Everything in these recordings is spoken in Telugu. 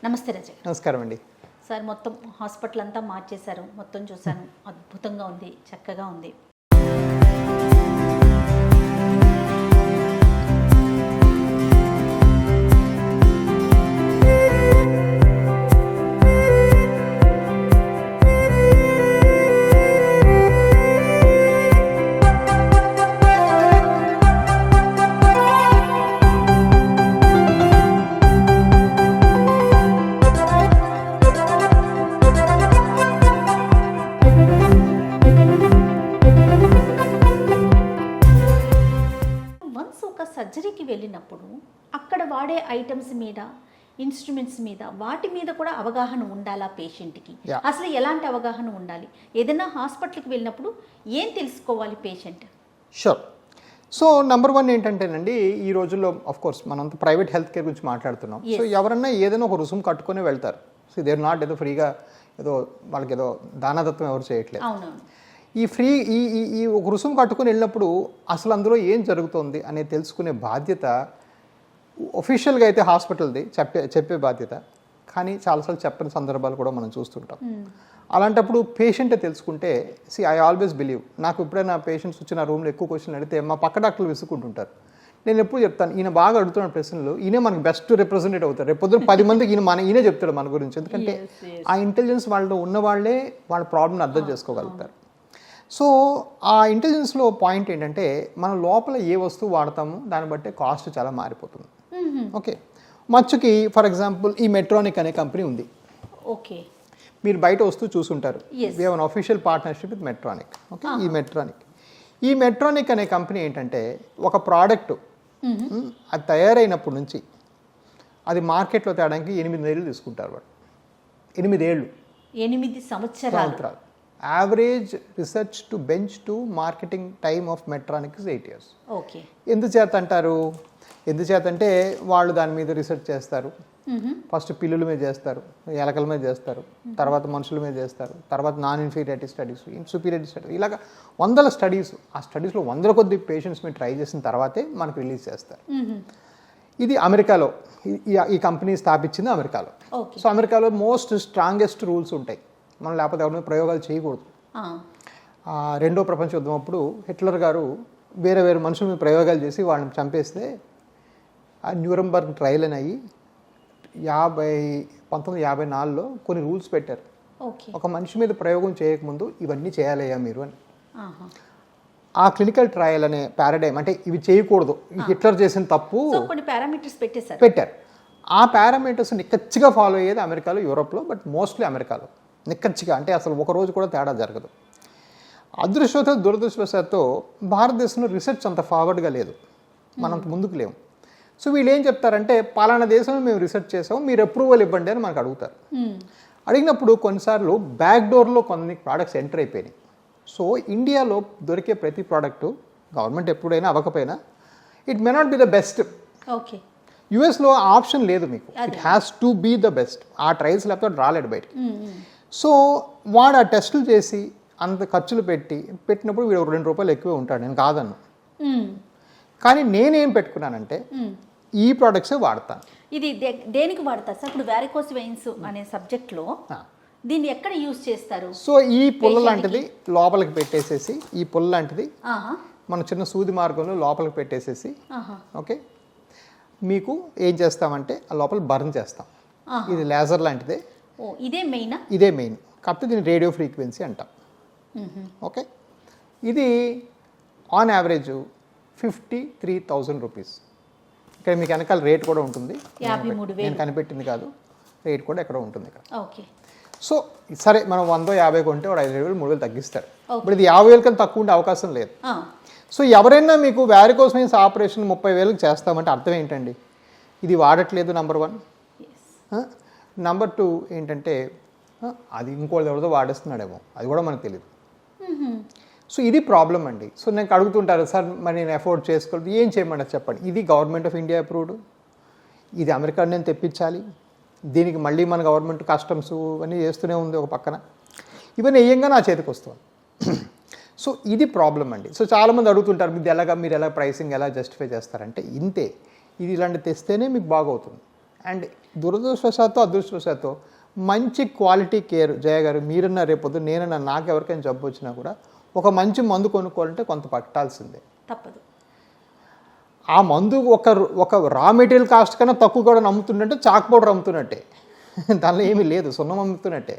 నమస్తే రజ. నమస్కారం అండి. సార్ మొత్తం హాస్పిటల్ అంతా మార్చేశారు, మొత్తం చూశాను, అద్భుతంగా ఉంది, చక్కగా ఉంది. సర్జరీకి వెళ్ళినప్పుడు అక్కడ వాడే ఐటమ్స్ మీద, ఇన్స్ట్రుమెంట్స్ మీద, వాటి మీద కూడా అవగాహన ఉండాలా పేషెంట్కి? అసలు ఎలాంటి అవగాహన ఉండాలి? ఏదైనా హాస్పిటల్కి వెళ్ళినప్పుడు ఏం తెలుసుకోవాలి పేషెంట్? షూర్. సో నెంబర్ 1 ఏంటంటేనండి, ఈ రోజుల్లో ఆఫ్ కోర్స్ మనంతా ప్రైవేట్ హెల్త్ కేర్ గురించి మాట్లాడుతున్నాం. సో ఎవరన్నా ఏదైనా ఒక రుసుము కట్టుకొని వెళ్తారు. సో దే ఆర్ నాట్ ఏదో ఫ్రీగా ఏదో వాళ్ళకి ఏదో దానదత్వం ఎవరు చేయట్లేదు. అవునవును. ఈ ఒక రుసుము కట్టుకుని వెళ్ళినప్పుడు అసలు అందులో ఏం జరుగుతుంది అనేది తెలుసుకునే బాధ్యత ఒఫీషియల్గా అయితే హాస్పిటల్ది, చెప్పే బాధ్యత. కానీ చాలాసార్లు చెప్పని సందర్భాలు కూడా మనం చూస్తుంటాం. అలాంటప్పుడు పేషెంటే తెలుసుకుంటే, ఐ ఆల్వేస్ బిలీవ్, నాకు ఎప్పుడైనా పేషెంట్స్ వచ్చిన రూమ్లో ఎక్కువ క్వశ్చన్లు అడిగితే మా పక్క డాక్టర్లు విసుకుంటుంటారు. నేను ఎప్పుడు చెప్తాను, ఈయన బాగా అడుగుతున్న ప్రశ్నలు, ఈయనే మనకు బెస్ట్ రిప్రజెంటేటివ్ అవుతారు. రేపు పొద్దున 10 మందికి ఈయనే చెప్తాడు మన గురించి. ఎందుకంటే ఆ ఇంటెలిజెన్స్ వాళ్ళలో ఉన్న వాళ్ళే వాళ్ళ ప్రాబ్లమ్ని అర్థం చేసుకోగలుగుతారు. సో ఆ ఇంటెలిజెన్స్లో పాయింట్ ఏంటంటే, మన లోపల ఏ వస్తువు వాడతామో దాన్ని బట్టే కాస్ట్ చాలా మారిపోతుంది. ఓకే, మచ్చుకి ఫర్ ఎగ్జాంపుల్ ఈ మెట్రానిక్ అనే కంపెనీ ఉంది. ఓకే, మీరు బయట వస్తువు చూసుంటారు. We have an official partnership with Medtronic. Okay, ఈ మెట్రానిక్ అనే కంపెనీ ఏంటంటే, ఒక ప్రోడక్ట్ అది తయారైనప్పటి నుంచి అది మార్కెట్లో తేడానికి 8 ఏళ్ళు తీసుకుంటారు వాళ్ళు. 8 సంవత్సరాలు. Average research to bench to marketing time of Medtronic is 8 years. Okay, ఎందుచేతంటే వాళ్ళు దాని మీద రీసెర్చ్ చేస్తారు. ఫస్ట్ పిల్లుల మీద చేస్తారు, ఎలకల మీద చేస్తారు, తర్వాత మనుషుల మీద చేస్తారు, తర్వాత non inferiority studies, superiority studies, ఇలాగ 100 స్టడీస్. ఆ స్టడీస్లో 100 కొద్ది పేషెంట్స్ మీద ట్రై చేసిన తర్వాతే మనకు రిలీజ్ చేస్తారు. ఇది అమెరికాలో, ఈ కంపెనీ స్థాపించింది అమెరికాలో. సో అమెరికాలో మోస్ట్ స్ట్రాంగెస్ట్ రూల్స్ ఉంటాయి. మనం లేకపోతే ఎవరి మీద ప్రయోగాలు చేయకూడదు. రెండో ప్రపంచ యుద్ధం అప్పుడు హిట్లర్ గారు వేరే మనుషుల మీద ప్రయోగాలు చేసి వాళ్ళని చంపేస్తే ఆ న్యూరంబర్గ్ ట్రయల్ అని అయ్యి 1954లో కొన్ని రూల్స్ పెట్టారు. ఒక మనిషి మీద ప్రయోగం చేయకముందు ఇవన్నీ చేయాలయ్యా మీరు అని. ఆ క్లినికల్ ట్రయల్ అనే పారాడైమ్, అంటే ఇవి చేయకూడదు, హిట్లర్ చేసిన తప్పు పెట్టారు. ఆ పారామీటర్స్ నిక్కచ్చిగా ఫాలో అయ్యేది అమెరికాలో, యూరోప్లో, బట్ మోస్ట్లీ అమెరికాలో నిక్కచ్చిగా. అంటే అసలు ఒక రోజు కూడా తేడా జరగదు. దురదృష్టవశాత్తు భారతదేశంలో రీసెర్చ్ అంత ఫార్వర్డ్గా లేదు, మనం ముందుకు లేము. సో వీళ్ళు ఏం చెప్తారంటే, పలానా దేశంలో మేము రీసెర్చ్ చేసాము, మీరు అప్రూవల్ ఇవ్వండి అని మనకు అడుగుతారు. అడిగినప్పుడు కొన్నిసార్లు బ్యాక్ డోర్లో కొన్ని ప్రోడక్ట్స్ ఎంటర్ అయిపోయినాయి. సో ఇండియాలో దొరికే ప్రతి ప్రోడక్టు గవర్నమెంట్ ఎప్పుడైనా అవ్వకపోయినా it may not be the best. Okay, యుఎస్లో ఆప్షన్ లేదు మీకు, it has to be the best. ఆ ట్రయల్స్ లేకపోతే రాలేడు బయటికి. సో వాడు ఆ టెస్టులు చేసి అంత ఖర్చులు పెట్టినప్పుడు వీడు ₹2 ఎక్కువే ఉంటాడు, నేను కాదన్ను. కానీ నేనేం పెట్టుకున్నానంటే ఈ ప్రోడక్ట్సే వాడతాను. ఇది దేనికి వాడతారు సార్? ఇప్పుడు వారికోస్ వెయిన్స్ అనే సబ్జెక్ట్లో దీన్ని ఎక్కడ యూజ్ చేస్తారు? సో ఈ పుల్ల లాంటిది లోపలికి పెట్టేసేసి, ఈ పుల్ల లాంటిది మన చిన్న సూది మార్గంలో లోపలికి పెట్టేసేసి, ఓకే, మీకు ఏం చేస్తామంటే ఆ లోపల బర్న్ చేస్తాం. ఇది లేజర్ లాంటిదే. ఇదే మెయిన్. కాకపోతే దీన్ని రేడియో ఫ్రీక్వెన్సీ అంటాం. ఓకే, ఇది ఆన్ యావరేజ్ 53,000 రూపీస్. ఇక్కడ మీకు వెనకాల రేట్ కూడా ఉంటుంది, నేను కనిపెట్టింది కాదు, రేట్ కూడా ఎక్కడ ఉంటుంది ఇక్కడ. ఓకే, సో సరే మనం 150 కొంటే వాడు 5,000 3,000 తగ్గిస్తారు. ఇప్పుడు ఇది 50,000 కన్నా తక్కువ ఉండే అవకాశం లేదు. సో ఎవరైనా మీకు వారికోస్ వెయిన్స్ ఆపరేషన్ 30,000 చేస్తామంటే అర్థం ఏంటండి? ఇది వాడట్లేదు, నెంబర్ 1. నెంబర్ 2 ఏంటంటే అది ఇంకోళ్ళు ఎవరితో వాడేస్తున్నాడేమో, అది కూడా మనకు తెలియదు. సో ఇది ప్రాబ్లం అండి. సో నాకు అడుగుతుంటారు, సార్ మరి నేను అఫోర్డ్ చేసుకోలేదు, ఏం చేయమంటారు చెప్పండి. ఇది గవర్నమెంట్ ఆఫ్ ఇండియా అప్రూవ్డ్, ఇది అమెరికా నేను తెప్పించాలి, దీనికి మళ్ళీ మన గవర్నమెంట్ కస్టమ్స్ అన్నీ చేస్తూనే ఉంది ఒక పక్కన, ఇవన్నీ వేయంగా నా చేతికి వస్తుంది. సో ఇది ప్రాబ్లం అండి. సో చాలామంది అడుగుతుంటారు, మీరు ఎలా ప్రైసింగ్ ఎలా జస్టిఫై చేస్తారంటే ఇంతే, ఇది ఇలాంటి తెస్తేనే మీకు బాగవుతుంది. అండ్ దురదృష్టవశాత్తు అదృష్టవశాత్తు మంచి క్వాలిటీ కేర్ జయ గారు మీరన్నా రేపొద్దు నేనన్నా నాకు ఎవరికైనా జబ్బు వచ్చినా కూడా ఒక మంచి మందు కొనుక్కోవాలంటే కొంత పట్టాల్సిందే, తప్పదు. ఆ మందు ఒక రా మెటీరియల్ కాస్ట్ కన్నా తక్కువ కూడా అమ్ముతున్నట్టే చాక్ పౌడర్ అమ్ముతున్నట్టే, దానిలో ఏమీ లేదు, సున్నం అమ్ముతున్నట్టే.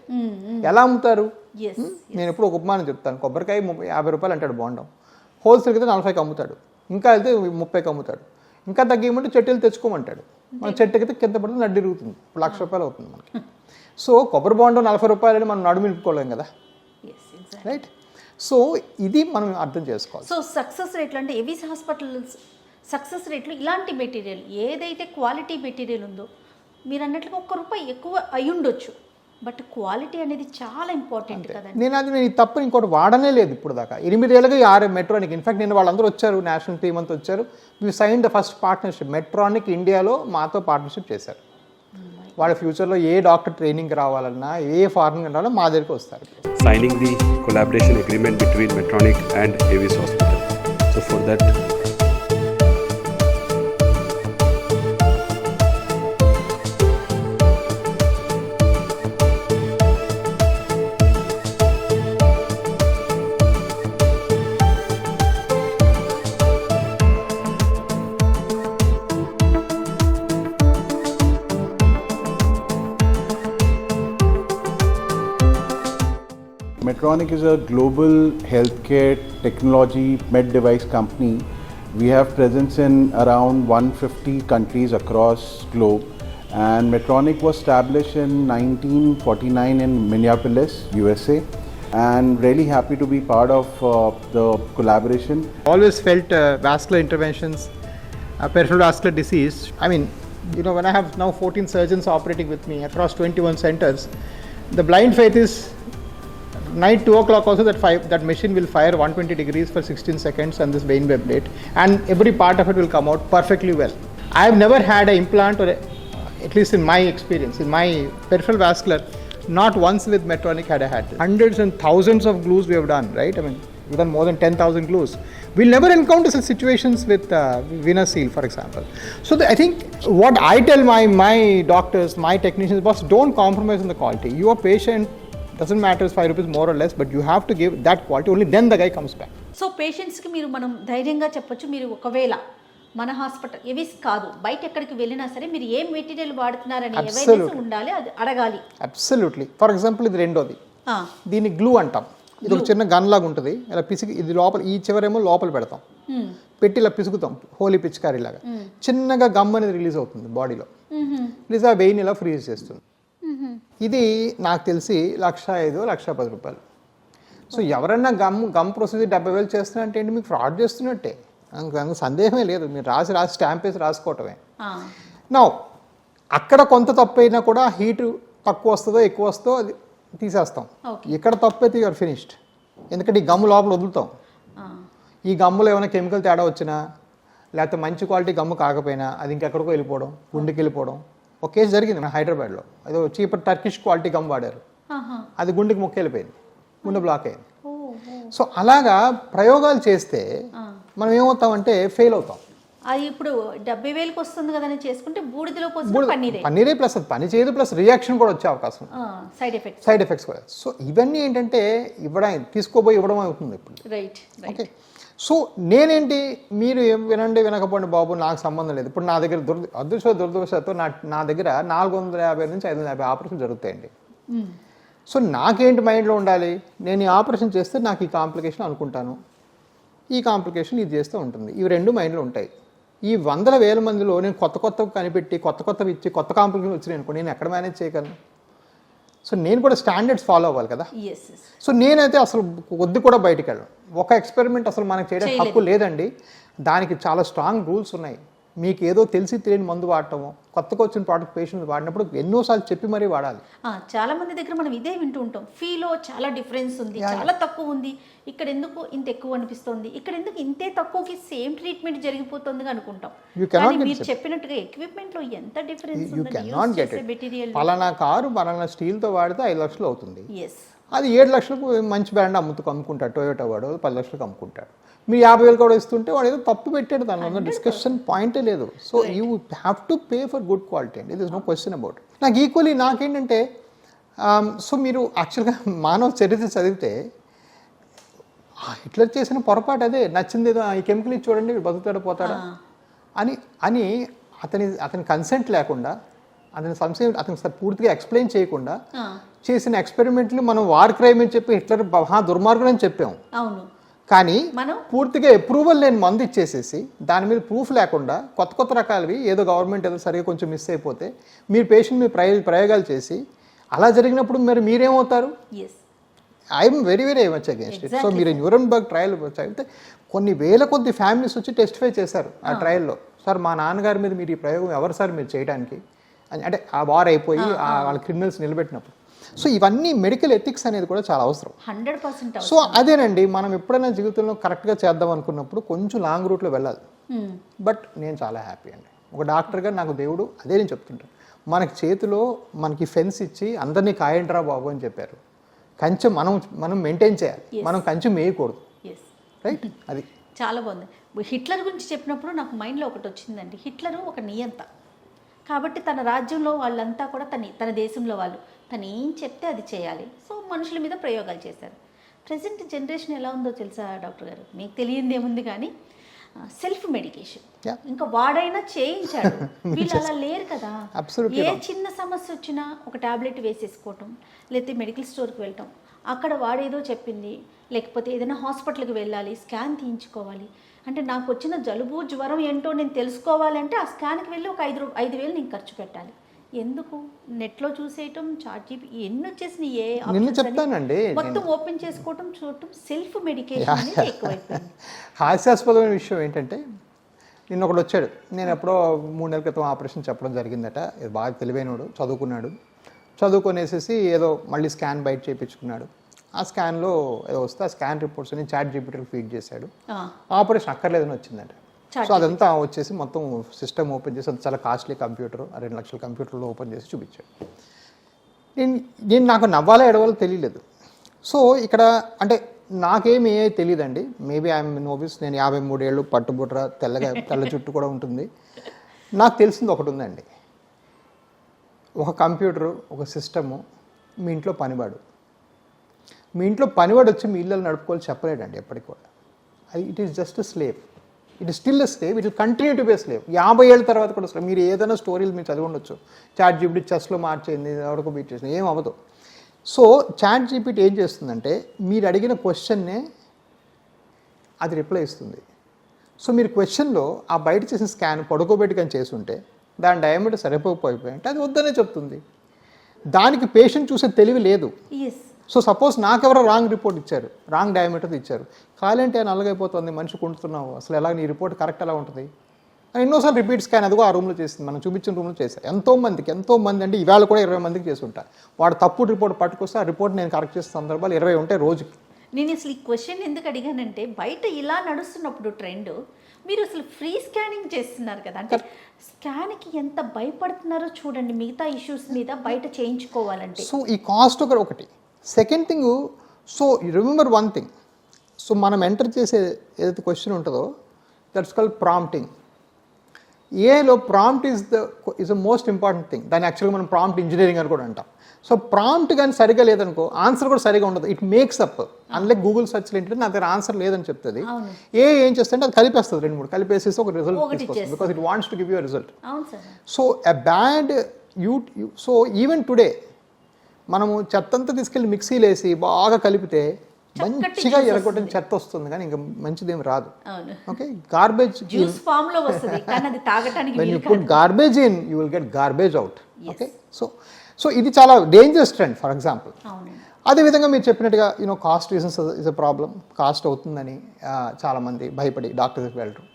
ఎలా అమ్ముతారు? నేను ఎప్పుడు ఒక ఉపమానం చెప్తాను. కొబ్బరికాయ 50 రూపాయలు అంటాడు బాండం, హోల్సేల్కి అయితే 40కి అమ్ముతాడు, ఇంకా వెళ్తే 30కి అమ్ముతాడు, ఇంకా తగ్గేయమంటే చెట్టులు తెచ్చుకోమంటాడు. మన చెట్టుకైతే కింద పడితే నడ్డి ఇరుగుతుంది, ఇప్పుడు 1,00,000 రూపాయలు అవుతుంది మనకి. సో కొబ్బరి బాండం 40 రూపాయలని మనం నడుమిలుపుకోలేం కదా, రైట్? సో ఇది మనం అర్థం చేసుకోవాలి. సో సక్సెస్ రేట్లు అంటే ఏవిస్ హాస్పిటల్స్ సక్సెస్ రేట్లు ఇలాంటి మెటీరియల్ ఏదైతే క్వాలిటీ మెటీరియల్ ఉందో మీరు అన్నట్లుగా ₹1 ఎక్కువ అయి ఉండొచ్చు, బట్ క్వాలిటీ అనేది చాలా ఇంపార్టెంట్ కదండి. నేను ఈ తప్ప ఇంకోటి వాడనే లేదు ఇప్పుడు దాకా. 8 ఏళ్ళుగా 6 మెట్రానిక్. ఇన్ఫాక్ట్ నేను వాళ్ళందరూ వచ్చారు, నేషనల్ టీమ్ అంతా వచ్చారు. We sign the first partnership. Medtronic ఇండియాలో మాతో పార్ట్నర్షిప్ చేశారు. వాళ్ళ ఫ్యూచర్లో ఏ డాక్టర్ ట్రైనింగ్ రావాలన్నా ఏ ఫారెన్ రావాలన్నా మా దగ్గరికి వస్తారు. Signing the collaboration agreement between Medtronic and Avis Hospital. So for that, Medtronic is a global healthcare technology med device company. We have presence in around 150 countries across globe, and Medtronic was established in 1949 in Minneapolis, USA, and really happy to be part of the collaboration. Always felt vascular interventions, peripheral vascular disease. I mean, when I have now 14 surgeons operating with me across 21 centers, the blind faith is night 2 o'clock also that machine will fire 120 degrees for 16 seconds on this vein web plate, and every part of it will come out perfectly well. I have never had an implant, or at least in my experience, in my peripheral vascular, not once with Medtronic had I had this. Hundreds and thousands of glues we have done, right? I mean, we've done more than 10,000 glues. We'll never encounter such situations with venous seal, for example. So I think what I tell my doctors, my technicians, boss, don't compromise on the quality. Your patient doesn't matter if 5 rupees more or less, but you have to give that quality, only then the guy comes back. So పేషెంట్స్కి మనం ధైర్యంగా చెప్పొచ్చు, మీరు ఒకవేళ మన హాస్పిటల్ ఏవిస్ కాదు బయట ఎక్కడికి వెళ్ళినా సరే మీరు ఏ మెటీరియల్ వాడుతున్నారని అవేర్నెస్ ఉండాలి, అది అడగాలి. అబ్సల్యూట్లీ. ఫర్ ఎగ్జాంపుల్ ఇది రెండోది, దీన్ని గ్లూ అంటాం. ఇది ఒక చిన్న గన్ లాగా ఉంటుంది, ఇలా పిసికి ఇది లోపల ఈ చివరేమో లోపల పెడతాం, పెట్టి ఇలా పిసుకుతాం హోలీ పిచికారీ లాగా. చిన్నగా గమ్ అనేది రిలీజ్ అవుతుంది బాడీలో, రిలీజ్ ఆ వెయిన్ ఇలా ఫ్రీజ్ చేస్తుంది. ఇది నాకు తెలిసి 1,05,000 1,10,000 రూపాయలు. సో ఎవరన్నా గమ్ ప్రొసీజర్ 70,000 చేస్తున్నట్టే ఏంటి, మీకు ఫ్రాడ్ చేస్తున్నట్టే, అందుకు సందేహమే లేదు. మీరు రాసి స్టాంప్ వేసి రాసుకోవటమే. నా అక్కడ కొంత తప్పు అయినా కూడా హీట్ తక్కువ వస్తుందో ఎక్కువ వస్తుందో అది తీసేస్తాం. ఇక్కడ తప్పు అయితే యూఆర్ ఫినిష్డ్, ఎందుకంటే ఈ గమ్ము లోపల వదులుతాం. ఈ గమ్ములో ఏమైనా కెమికల్ తేడా వచ్చినా లేకపోతే మంచి క్వాలిటీ గమ్ము కాకపోయినా అది ఇంకెక్కడికో వెళ్ళిపోవడం, గుండెకి వెళ్ళిపోవడం. ఒక కేసు జరిగింది మన హైదరాబాద్లో, ఏదో చీప్ టర్కిష్ క్వాలిటీ గమ్ వాడారు, అది గుండెకి మొక్క వెళ్ళిపోయింది, గుండె బ్లాక్ అయింది. సో అలాగా ప్రయోగాలు చేస్తే మనం ఏమవుతామంటే ఫెయిల్ అవుతాం. అది ఇప్పుడు 70,000కి వస్తుంది కదా అని చేసుకుంటే బూడిదలో పన్నీరే ప్లస్ అది పని చేయదు, ప్లస్ రియాక్షన్ కూడా వచ్చే అవకాశం, సైడ్ ఎఫెక్ట్స్ కూడా. సో ఇవన్నీ ఏంటంటే ఇవ్వడం అవుతుంది ఇప్పుడు. రైట్. ఓకే. సో నేనేంటి, మీరు ఏం వినండి వినకపోండి బాబు, నాకు సంబంధం లేదు. ఇప్పుడు నా దగ్గర దురదృష్టవశాత్తు నా దగ్గర 450 నుంచి 550 ఆపరేషన్ జరుగుతాయండి. సో నాకేంటి మైండ్లో ఉండాలి, నేను ఈ ఆపరేషన్ చేస్తే నాకు ఈ కాంప్లికేషన్ అనుకుంటాను, ఈ కాంప్లికేషన్ ఇది చేస్తూ ఉంటుంది, ఇవి రెండు మైండ్లో ఉంటాయి. ఈ 100,000 మందిలో నేను కొత్తవి కనిపెట్టి కొత్తవి ఇచ్చి కొత్త కాంప్లికేషన్ వచ్చినాయి అనుకో, నేను ఎక్కడ మేనేజ్ చేయగలను? సో నేను కూడా స్టాండర్డ్స్ ఫాలో అవ్వాలి కదా. సో నేనైతే అసలు కొద్ది కూడా బయటికి వెళ్ళను. ఒక ఎక్స్పెరిమెంట్ అసలు మనకు చేయడానికి హక్కు లేదండి, దానికి చాలా స్ట్రాంగ్ రూల్స్ ఉన్నాయి. మీకు ఏదో తెలిసి తెలియని మందు వాడటము, కొత్తగా వచ్చిన ప్రోడక్ట్ పేషెంట్ వాడినప్పుడు ఎన్నోసార్లు చెప్పి మరీ వాడాలి. చాలా మంది దగ్గర మనం ఇదే వింటూ ఉంటాం, ఫీలో చాలా డిఫరెన్స్ ఉంది, చాలా తక్కువ ఉంది, ఇక్కడ ఎందుకు ఇంత ఎక్కువ అనిపిస్తుంది, ఇక్కడ ఎందుకు ఇంతే తక్కువకి సేమ్ ట్రీట్మెంట్ జరిగిపోతుంది అనుకుంటాం. మీరు చెప్పినట్టుగా ఎక్విప్మెంట్ లో ఎంత డిఫరెన్స్ పలానా కారు పలానా స్టీల్ తో వాడితే 5 లక్షలు అవుతుంది, అది 7 లక్షలకు మంచి బ్రాండ్ అమ్ముకుంటాడు, టొయోటా వాడు 10 లక్షలకు అమ్ముకుంటాడు. మీరు 50,000 కూడా ఇస్తుంటే వాడు ఏదో తప్పు పెట్టాడు, దానివల్ల డిస్కషన్ పాయింటే లేదు. So you have to pay for good quality అండి, దిస్ నో క్వశ్చన్ అబౌట్. నాకు ఈక్వల్లీ నాకేంటంటే సో మీరు యాక్చువల్గా మానవ చరిత్ర చదివితే హిట్లర్ చేసిన పొరపాటు అదే, నచ్చింది ఏదో ఈ కెమికల్ ఇచ్చి చూడండి వీడు బతుకుతాడా పోతాడా అని అని అతని కన్సెంట్ లేకుండా, అతని సంశయం అతనికి పూర్తిగా ఎక్స్ప్లెయిన్ చేయకుండా చేసిన ఎక్స్పెరిమెంట్లు మనం వార్ క్రైమ్ అని చెప్పి హిట్లర్ దుర్మార్గుడు అని చెప్పాము. అవును, కానీ పూర్తిగా అప్రూవల్ లేని మందు ఇచ్చేసేసి దాని మీద ప్రూఫ్ లేకుండా కొత్త కొత్త రకాలవి ఏదో గవర్నమెంట్ ఏదో సరిగా కొంచెం మిస్ అయిపోతే మీరు పేషెంట్ మీద ప్రయోగాలు చేసి అలా జరిగినప్పుడు మరి మీరేమవుతారు? I'm very very much against it. So మీరు న్యూరెంబర్గ్ ట్రయల్ చదివితే కొన్ని వేల కొద్ది ఫ్యామిలీస్ వచ్చి టెస్టిఫై చేశారు ఆ ట్రయల్లో. సార్ మా నాన్నగారి మీద మీరు ఈ ప్రయోగం ఎవరు సార్ మీరు చేయడానికి, అంటే ఆ వార్ అయిపోయి వాళ్ళ క్రిమినల్స్ నిలబెట్టినప్పుడు. సో ఇవన్నీ మెడికల్ ఎథిక్స్ అనేది కూడా చాలా అవసరం. 100%. సో అదేనండి, మనం ఎప్పుడైనా జీవితంలో కరెక్ట్గా చేద్దాం అనుకున్నప్పుడు కొంచెం లాంగ్ రూట్లో వెళ్ళాలి. బట్ నేను చాలా హ్యాపీ అండి, ఒక డాక్టర్గా నాకు దేవుడు అదే నేను చెప్తుంటాను, మనకి చేతిలో మనకి ఫెన్స్ ఇచ్చి అందరినీ కాయండ్రా బాబు అని చెప్పారు. కంచెం మనం మెయింటైన్ చేయాలి, మనం కంచెం వేయకూడదు. రైట్, అది చాలా బాగుంది. హిట్లర్ గురించి చెప్పినప్పుడు నాకు మైండ్లో ఒకటి వచ్చిందండి. హిట్లరు ఒక నియంత కాబట్టి తన రాజ్యంలో వాళ్ళంతా కూడా తన దేశంలో వాళ్ళు తను ఏం చెప్తే అది చేయాలి. సో మనుషుల మీద ప్రయోగాలు చేశారు. ప్రజెంట్ జనరేషన్ ఎలా ఉందో తెలుసా డాక్టర్ గారు? మీకు తెలియంది ఏముంది కానీ సెల్ఫ్ మెడికేషన్. ఇంకా వాడైనా చేయించాడు, వీళ్ళు అలా లేరు కదా. ఏ చిన్న సమస్య వచ్చినా ఒక టాబ్లెట్ వేసేసుకోవటం, లేకపోతే మెడికల్ స్టోర్కి వెళ్ళటం, అక్కడ వాడేదో చెప్పింది, లేకపోతే ఏదైనా హాస్పిటల్కి వెళ్ళాలి, స్కాన్ తీయించుకోవాలి. అంటే నాకు వచ్చిన జలుబు జ్వరం ఏంటో నేను తెలుసుకోవాలంటే ఆ స్కాన్కి వెళ్ళి ఒక 5,000 నేను ఖర్చు పెట్టాలి. ఎందుకు? నెట్లో చూసేయటం, చాట్ జీపీటీ ఎన్ని వచ్చేసినాయి, ఏ చెప్తానండి మొత్తం ఓపెన్ చేసుకోవటం, చూడటం, సెల్ఫ్ మెడికేషన్ అనేది ఎక్కువైపోయింది. హాస్యాస్పదమైన విషయం ఏంటంటే, నిన్న ఒకడు వచ్చాడు, నేను ఎప్పుడో 3 నెలల క్రితం ఆపరేషన్ చెప్పడం జరిగిందట, బాగా తెలివైనడు, చదువుకునేసేసి ఏదో మళ్ళీ స్కాన్ బయట చేయించుకున్నాడు. ఆ స్కాన్లో ఏదో వస్తే ఆ స్కాన్ రిపోర్ట్స్ అని చాట్ జీపీటీకి ఫీడ్ చేశాడు, ఆపరేషన్ అక్కర్లేదని వచ్చిందంట. సో అదంతా వచ్చేసి మొత్తం సిస్టమ్ ఓపెన్ చేసి, అది చాలా కాస్ట్లీ కంప్యూటర్, 2 లక్షల కంప్యూటర్లో ఓపెన్ చేసి చూపించాడు. నేను నాకు నవ్వాలో ఎడవాలో తెలియలేదు. సో ఇక్కడ అంటే నాకేమి తెలియదండి, మేబీ ఐఎమ్ నోవిస్, నేను 53 ఏళ్ళు, పట్టుబుట్ర, తెల్ల చుట్టూ కూడా ఉంటుంది. నాకు తెలిసింది ఒకటి ఉందండి, ఒక కంప్యూటరు, ఒక సిస్టము, మీ ఇంట్లో పనివాడు వచ్చి మీ ఇళ్ళని నడుపుకోవాలి చెప్పలేడండి ఎప్పటికి కూడా. అది it is just slave, it is still a slave, it will continue to be a slave. 50 ఏళ్ళ తర్వాత కూడా స్లేవ్. మీరు ఏదైనా స్టోరీలు మీరు చదివి ఉండొచ్చు, చాట్ జీపీటీ చెస్లో మార్చేయింది, ఎవరికో బీట్ చేసింది, ఏం అవ్వదు. సో చాట్ జీపీటీ ఏం చేస్తుందంటే మీరు అడిగిన క్వశ్చన్నే అది రిప్లై ఇస్తుంది. సో మీరు క్వశ్చన్లో ఆ బయట చేసిన స్కాన్ పడుకోబెట్టుకొని చేస్తుంటే దాని డయామీటర్ సరిపోయిపోయి అంటే అది వద్దనే చెప్తుంది. దానికి పేషెంట్ చూసే తెలివి లేదు. సో సపోజ్ నాకెవరో రాంగ్ రిపోర్ట్ ఇచ్చారు, రాంగ్ డయామీటర్ ఇచ్చారు, కాలంటే నల్లగైపోతుంది, మనిషి కుంటున్నావు, అసలు ఎలా నీ రిపోర్ట్ కరెక్ట్ ఎలా ఉంటుంది అని ఎన్నోసార్లు రిపీట్ స్కాన్ అదిగో ఆ రూమ్లో చేసింది, మనం చూపించిన రూమ్లో చేశారు. ఎంతోమంది అంటే ఇవాళ కూడా 20 మందికి చేసి ఉంటారు. వాడు తప్పుడు రిపోర్ట్ పట్టుకొస్తే ఆ రిపోర్ట్ నేను కరెక్ట్ చేసిన సందర్భాలు 20 ఉంటాయి రోజుకి. నేను అసలు ఈ క్వశ్చన్ ఎందుకు అడిగానంటే, బయట ఇలా నడుస్తున్నప్పుడు ట్రెండ్, మీరు అసలు ఫ్రీ స్కానింగ్ చేస్తున్నారు కదా, అంటే స్కాన్కి ఎంత భయపడుతున్నారో చూడండి మిగతా ఇష్యూస్ మీద బయట చేయించుకోవాలంటే. సో ఈ కాస్ట్ ఒకటి. Second thing, so remember one thing, so మనం ఎంటర్ చేసే ఏదైతే క్వశ్చన్ ఉంటుందో దట్స్ కాల్డ్ ప్రాంప్టింగ్. ఏలో prompt is the most important thing. దాన్ని యాక్చువల్గా మనం ప్రాంప్ట్ ఇంజనీరింగ్ అని కూడా అంటాం. సో ప్రాంప్ట్ కానీ సరిగా లేదనుకో ఆన్సర్ కూడా సరిగా ఉండదు, it makes up. Unlike Google సర్చ్లో ఏంటంటే నా దగ్గర ఆన్సర్ లేదని చెప్తుంది, ఏం చేస్తుంటే అది కలిపేస్తుంది, 2-3 కలిపేసేసి ఒక రిజల్ట్ తీసుకొస్తుంది, because it wants to give you result. So a bad so even today మనము చెత్తంతా తీసుకెళ్ళి మిక్సీలో వేసి బాగా కలిపితే మంచిగా ఎరగొట్టిన చెత్త వస్తుంది, కానీ ఇంకా మంచిదేం రాదు. Okay, garbage when you put garbage in you will get garbage out. Okay, so ఇది చాలా డేంజరస్ ట్రెండ్. ఫర్ ఎగ్జాంపుల్ అదేవిధంగా మీరు చెప్పినట్టుగా cost reasons is a problem. Cost అవుతుందని చాలామంది భయపడి డాక్టర్ దగ్గరికి వెళ్ళరు.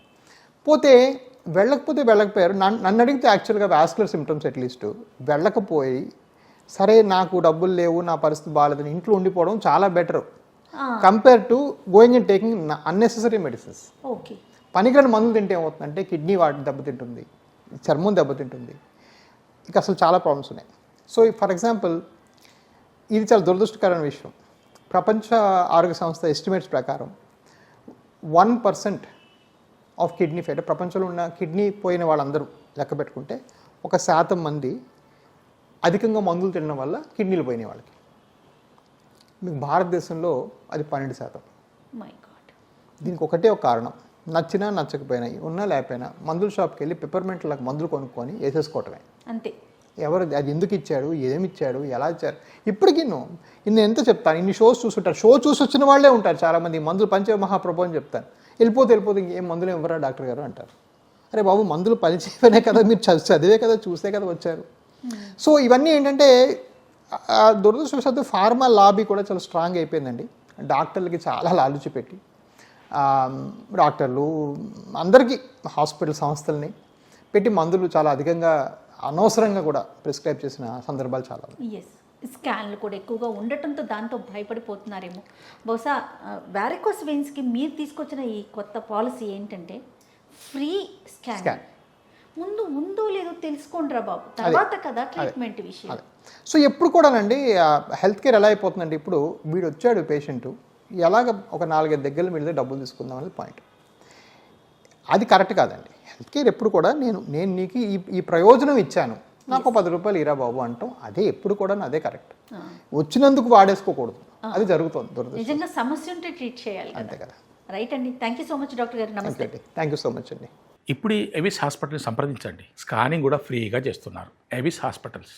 వెళ్ళకపోయారు. నన్ను అడిగితే యాక్చువల్గా వాస్కులర్ సిమ్టమ్స్ అట్లీస్ట్ వెళ్ళకపోయి, సరే నాకు డబ్బులు లేవు, నా పరిస్థితి బాగాలేదని ఇంట్లో ఉండిపోవడం చాలా better compare to going and taking unnecessary medicines. పనికిరాని మందులు తింటే ఏమవుతుందంటే కిడ్నీ దెబ్బతింటుంది, చర్మం దెబ్బతింటుంది, ఇక అసలు చాలా ప్రాబ్లమ్స్ ఉన్నాయి. సో ఫర్ ఎగ్జాంపుల్ ఇది చాలా దురదృష్టకరమైన విషయం. ప్రపంచ ఆరోగ్య సంస్థ ఎస్టిమేట్స్ ప్రకారం 1% ఆఫ్ కిడ్నీ ఫెయిల్, ప్రపంచంలో ఉన్న కిడ్నీ పోయిన వాళ్ళందరూ లెక్క పెట్టుకుంటే 1% మంది అధికంగా మందులు తినడం వల్ల కిడ్నీలు పోయినాయి వాళ్ళకి. మీకు భారతదేశంలో అది 12%. My God. దీనికి ఒకటే ఒక కారణం, నచ్చినా నచ్చకపోయినా ఉన్నా లేకపోయినా మందుల షాప్కి వెళ్ళి పెప్పర్మెంట్లకు మందులు కొనుక్కొని వేసేసుకోవటమే. అంతే. ఎవరు అది ఎందుకు ఇచ్చాడు, ఏమి ఇచ్చాడు, ఎలా ఇచ్చారు, ఇప్పటికీ నేను ఎంత చెప్తాను, ఇన్ని షోస్ చూస్తుంటారు, షో చూసి వచ్చిన వాళ్ళే ఉంటారు చాలామంది, మందులు పంచే మహాప్రభు అని చెప్తాను, వెళ్ళిపోతే ఇంకేం మందులు ఇవ్వరా డాక్టర్ గారు అంటారు. అరే బాబు, మందులు పనిచేయనే కదా, మీరు చదివే కదా, చూసే కదా వచ్చారు. సో ఇవన్నీ ఏంటంటే దురదృష్టవశాత్తు ఫార్మా లాబీ కూడా చాలా స్ట్రాంగ్ అయిపోయిందండి. డాక్టర్లకి చాలా లాలుచి పెట్టి, డాక్టర్లు అందరికీ హాస్పిటల్ సంస్థల్ని పెట్టి మందులు చాలా అధికంగా అనవసరంగా కూడా ప్రిస్క్రైబ్ చేసిన సందర్భాలు చాలా. ఎస్, స్కాన్లు కూడా ఎక్కువగా ఉండటంతో దాంతో భయపడిపోతున్నారేమో. బహుశా వారికోస్ వెయిన్స్కి మీరు తీసుకొచ్చిన ఈ కొత్త పాలసీ ఏంటంటే ఫ్రీ స్కాన్. ముందు ఉందో లేదో తెలుసుకోండి రా బాబు, తర్వాత కదా ట్రీట్మెంట్ విషయం. సో ఎప్పుడు కూడానండి హెల్త్ కేర్ ఎలా అయిపోతుందండి, ఇప్పుడు వీడు వచ్చాడు పేషెంట్, ఎలాగ ఒక 4-5 దగ్గర మీద డబ్బులు తీసుకుందాం అనేది పాయింట్. అది కరెక్ట్ కాదండి. హెల్త్ కేర్ ఎప్పుడు కూడా నేను నీకు ఈ ప్రయోజనం ఇచ్చాను, నాకు 10 రూపాయలు ఇరా బాబు అంటాం, అదే ఎప్పుడు కూడా అదే కరెక్ట్. వచ్చినందుకు వాడేసుకోకూడదు, అది జరుగుతుంది దురదృష్టం. నిజంగా సమస్య ఉంటే ట్రీట్ చేయాలి, అంతే కదా. రైట్ అండి. Thank you so much doctor గారు. నమస్తే. థ్యాంక్ యూ సో మచ్ అండి. ఇప్పుడు ఎవిస్ హాస్పిటల్ని సంప్రదించండి. స్కానింగ్ కూడా ఫ్రీగా చేస్తున్నారు. Avis hospitals.